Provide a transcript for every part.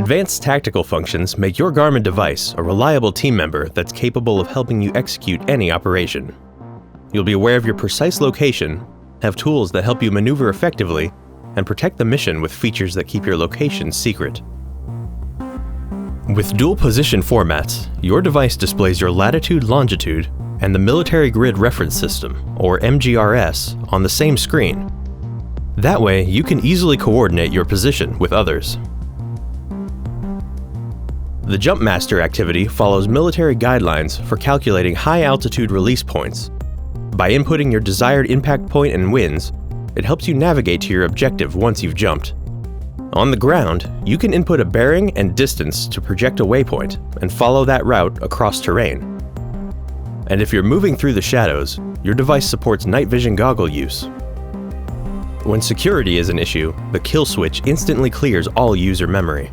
Advanced tactical functions make your Garmin device a reliable team member that's capable of helping you execute any operation. You'll be aware of your precise location, have tools that help you maneuver effectively, and protect the mission with features that keep your location secret. With dual position formats, your device displays your latitude, longitude, and the Military Grid Reference System, or MGRS, on the same screen. That way, you can easily coordinate your position with others. The Jump Master activity follows military guidelines for calculating high-altitude release points. By inputting your desired impact point and winds, it helps you navigate to your objective once you've jumped. On the ground, you can input a bearing and distance to project a waypoint and follow that route across terrain. And if you're moving through the shadows, your device supports night vision goggle use. When security is an issue, the kill switch instantly clears all user memory.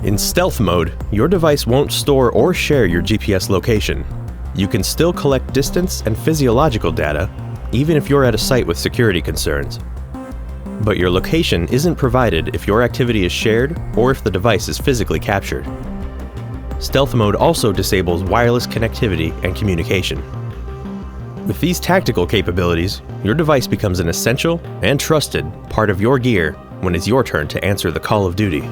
In stealth mode, your device won't store or share your GPS location. You can still collect distance and physiological data, even if you're at a site with security concerns. But your location isn't provided if your activity is shared or if the device is physically captured. Stealth mode also disables wireless connectivity and communication. With these tactical capabilities, your device becomes an essential and trusted part of your gear when it's your turn to answer the call of duty.